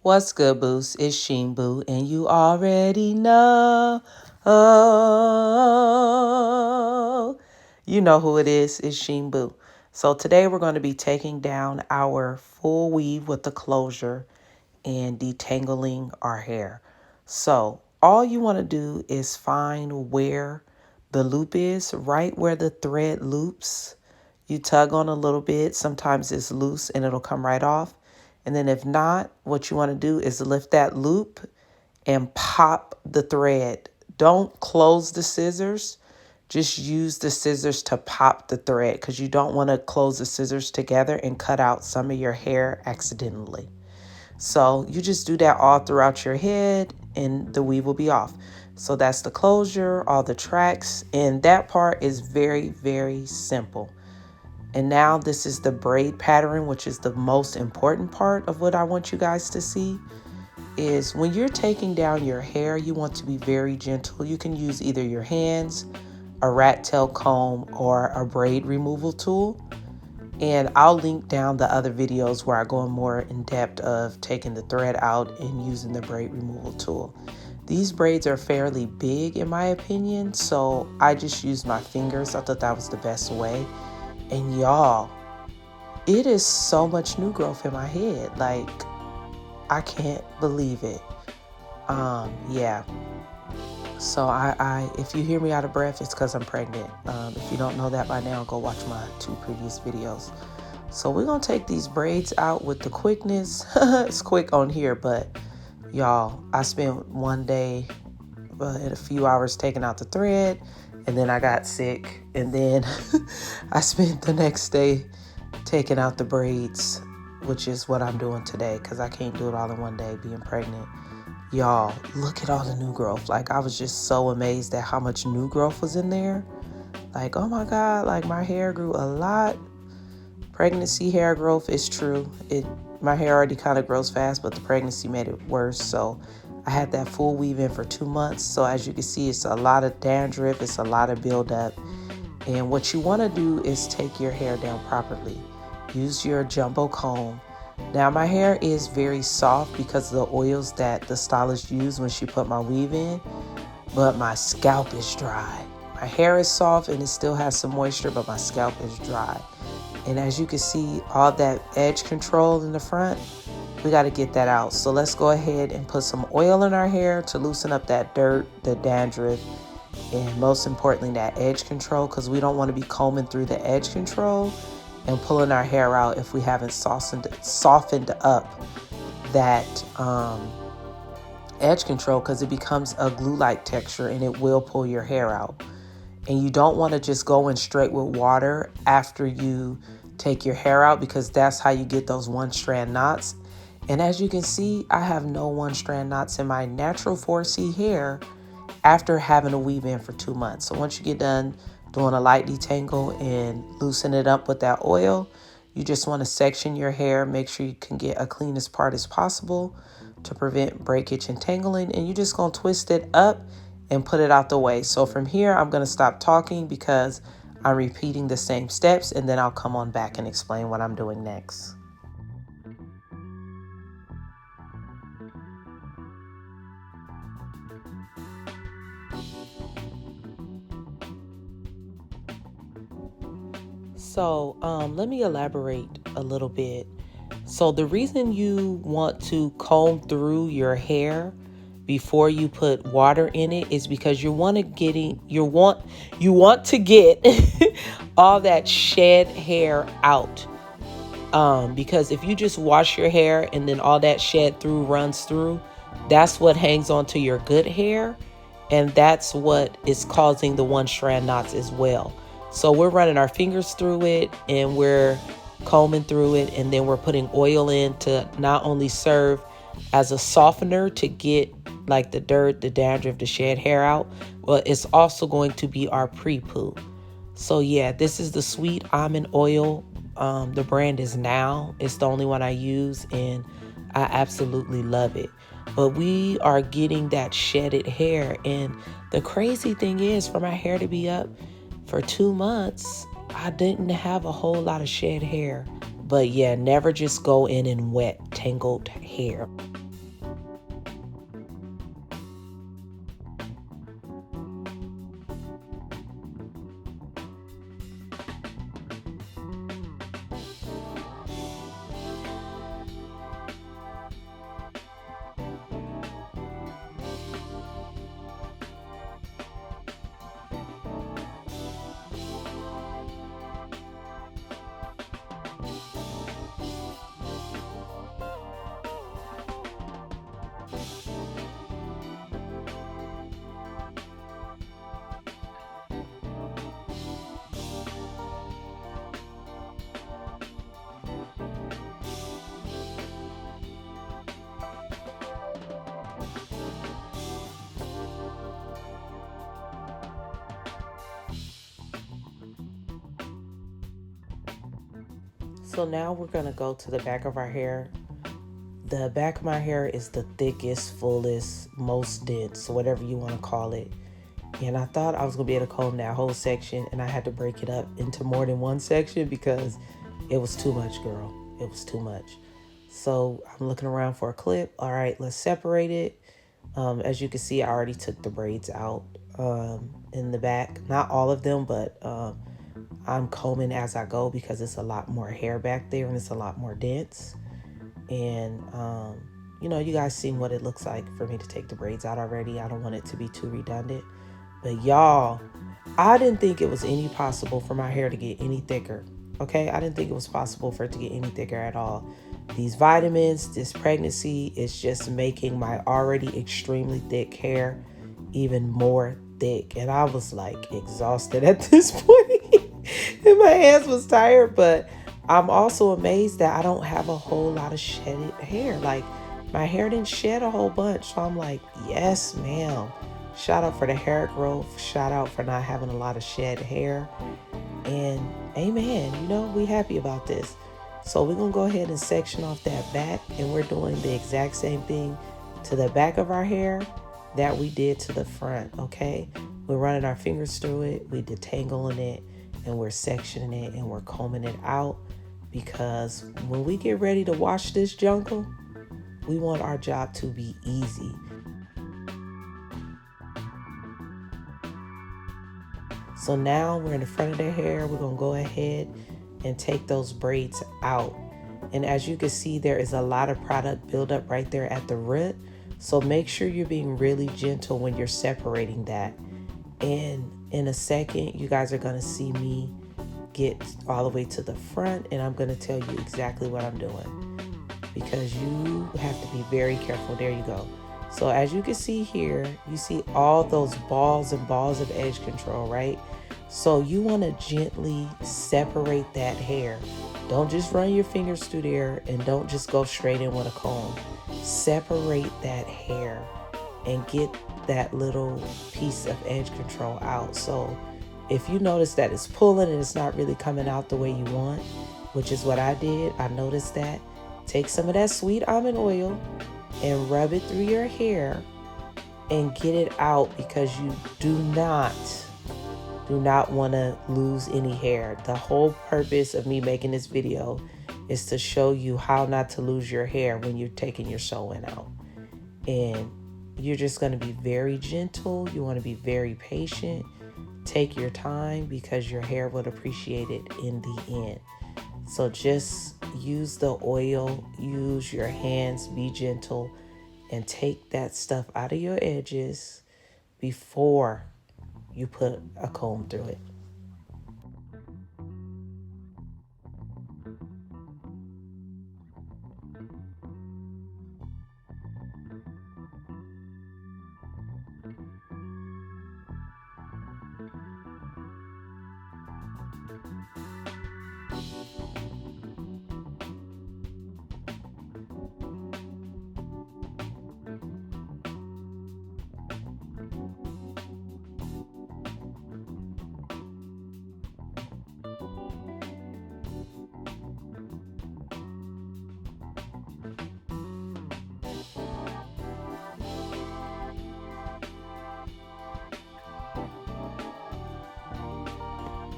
What's good, Boost? It's Sheen Boo, and you already know. Oh, you know who it is. It's Sheen Boo. So today we're going to be taking down our full weave with the closure and detangling our hair. So all you want to do is find where the loop is, right where the thread loops. You tug on a little bit. Sometimes it's loose and it'll come right off. And then if not, what you want to do is lift that loop and pop the thread. Don't close the scissors. Just use the scissors to pop the thread because you don't want to close the scissors together and cut out some of your hair accidentally. So you just do that all throughout your head and the weave will be off. So that's the closure, all the tracks, and that part is very, very simple. And now this is the braid pattern, which is the most important part of what I want you guys to see. Is when you're taking down your hair, you want to be very gentle. You can use either your hands, a rat tail comb, or a braid removal tool. And I'll link down the other videos where I go more in depth of taking the thread out and using the braid removal tool. These braids are fairly big in my opinion, so I just used my fingers. I thought that was the best way. And y'all, it is so much new growth in my head. Like, I can't believe it. Yeah. So I if you hear me out of breath, it's because I'm pregnant. If you don't know that by now, go watch my 2 previous videos. So we're going to take these braids out with the quickness. It's quick on here, but y'all, I spent one day and a few hours taking out the thread, and then I got sick, and then I spent the next day taking out the braids, which is what I'm doing today because I can't do it all in one day being pregnant. Y'all, look at all the new growth. Like, I was just so amazed at how much new growth was in there. Like, oh my God, like my hair grew a lot. Pregnancy hair growth is true. My hair already kind of grows fast, but the pregnancy made it worse. So I had that full weave in for 2 months. So as you can see, it's a lot of dandruff. It's a lot of buildup. And what you want to do is take your hair down properly. Use your jumbo comb. Now my hair is very soft because of the oils that the stylist used when she put my weave in, but my scalp is dry. My hair is soft and it still has some moisture, but my scalp is dry. And as you can see, all that edge control in the front, we got to get that out. So let's go ahead and put some oil in our hair to loosen up that dirt, the dandruff, and most importantly, that edge control, because we don't want to be combing through the edge control and pulling our hair out if we haven't softened up that edge control, because it becomes a glue-like texture and it will pull your hair out. And you don't want to just go in straight with water after you take your hair out, because that's how you get those one-strand knots. And as you can see, I have no one-strand knots in my natural 4C hair after having a weave in for 2 months. So once you get done doing a light detangle and loosen it up with that oil, you just want to section your hair, make sure you can get a cleanest part as possible to prevent breakage and tangling, and you're just going to twist it up and put it out the way. So from here, I'm going to stop talking because I'm repeating the same steps, and then I'll come on back and explain what I'm doing next. So let me elaborate a little bit. So the reason you want to comb through your hair before you put water in it is because you want to get all that shed hair out. Because if you just wash your hair and then all that shed through runs through, that's what hangs on to your good hair, and that's what is causing the one-strand knots as well. So we're running our fingers through it and we're combing through it, and then we're putting oil in to not only serve as a softener to get like the dirt, the dandruff, the shed hair out, but it's also going to be our pre-poo. So yeah, this is the sweet almond oil. The brand is Now. It's the only one I use, and I absolutely love it. But we are getting that shedded hair, and the crazy thing is, for my hair to be up for 2 months, I didn't have a whole lot of shed hair. But yeah, never just go in and wet tangled hair. So now we're going to go to the back of our hair. The back of my hair is the thickest, fullest, most dense, whatever you want to call it. And I thought I was going to be able to comb that whole section, and I had to break it up into more than one section because it was too much, girl. It was too much. So I'm looking around for a clip. All right, let's separate it. As you can see, I already took the braids out in the back. Not all of them, but I'm combing as I go because it's a lot more hair back there and it's a lot more dense. And, you know, you guys seen what it looks like for me to take the braids out already. I don't want it to be too redundant. But y'all, I didn't think it was any possible for my hair to get any thicker. Okay, I didn't think it was possible for it to get any thicker at all. These vitamins, this pregnancy is just making my already extremely thick hair even more thick. And I was like exhausted at this point. And my hands was tired. But I'm also amazed that I don't have a whole lot of shedded hair. Like my hair didn't shed a whole bunch. So I'm like, yes, ma'am. Shout out for the hair growth. Shout out for not having a lot of shed hair. And amen, you know, we happy about this. So we're going to go ahead and section off that back. And we're doing the exact same thing to the back of our hair that we did to the front, okay? We're running our fingers through it. We're detangling it. And we're sectioning it. And we're combing it out. Because when we get ready to wash this jungle, we want our job to be easy. So now we're in the front of their hair. We're going to go ahead and take those braids out. And as you can see, there is a lot of product buildup right there at the root. So make sure you're being really gentle when you're separating that. And in a second, you guys are going to see me get all the way to the front. And I'm going to tell you exactly what I'm doing. Because you have to be very careful. There you go. So as you can see here, you see all those balls and balls of edge control, right? So you want to gently separate that hair. Don't just run your fingers through there and don't just go straight in with a comb. Separate that hair and get that little piece of edge control out. So if you notice that it's pulling and it's not really coming out the way you want, which is what I did, I noticed that. Take some of that sweet almond oil and rub it through your hair and get it out, because you do not want to lose any hair. The whole purpose of me making this video is to show you how not to lose your hair when you're taking your sewing out. And you're just going to be very gentle. You want to be very patient. Take your time, because your hair will appreciate it in the end. So just use the oil, use your hands, be gentle, and take that stuff out of your edges before you put a comb through it.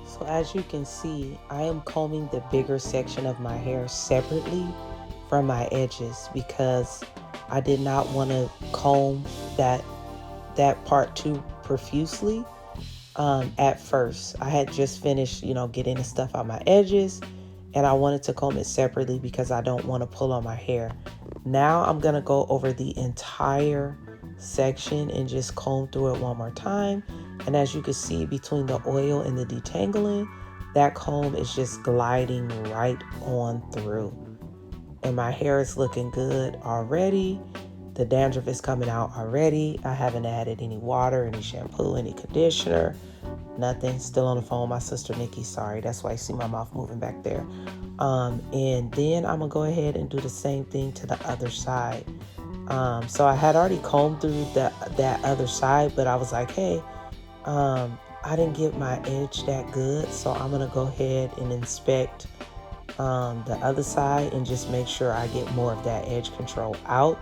So as you can see, I am combing the bigger section of my hair separately from my edges, because I did not want to comb that part too profusely. At first, I had just finished, getting the stuff out my edges, and I wanted to comb it separately because I don't want to pull on my hair. Now I'm going to go over the entire section and just comb through it one more time. And as you can see, between the oil and the detangling, that comb is just gliding right on through. And my hair is looking good already. The dandruff is coming out already. I haven't added any water, any shampoo, any conditioner, nothing. Still on the phone with my sister Nikki. Sorry, that's why you see my mouth moving back there. And then I'm gonna go ahead and do the same thing to the other side. So I had already combed through that other side, but I was like, hey, I didn't get my edge that good, so I'm gonna go ahead and inspect the other side and just make sure I get more of that edge control out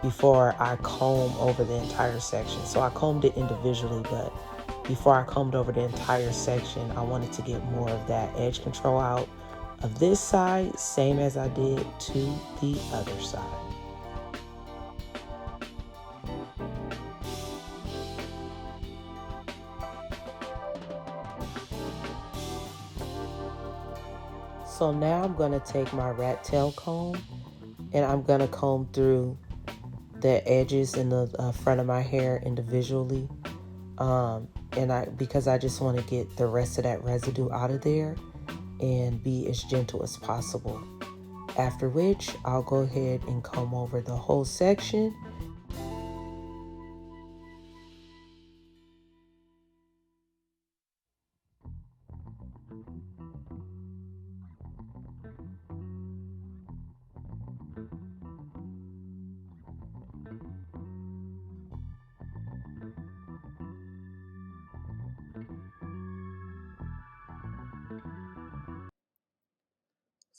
before I comb over the entire section. So I combed it individually, but before I combed over the entire section, I wanted to get more of that edge control out of this side, same as I did to the other side. So now I'm going to take my rat tail comb and I'm going to comb through the edges in the front of my hair individually. Because I just want to get the rest of that residue out of there and be as gentle as possible. After which, I'll go ahead and comb over the whole section.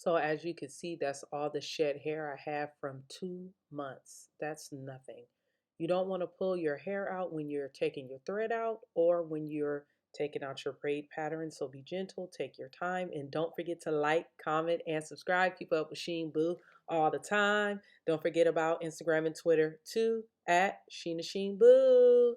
So as you can see, that's all the shed hair I have from 2 months. That's nothing. You don't want to pull your hair out when you're taking your thread out or when you're taking out your braid pattern. So be gentle, take your time, and don't forget to like, comment, and subscribe. Keep up with Sheen Boo all the time. Don't forget about Instagram and Twitter too at Sheena Sheen Boo.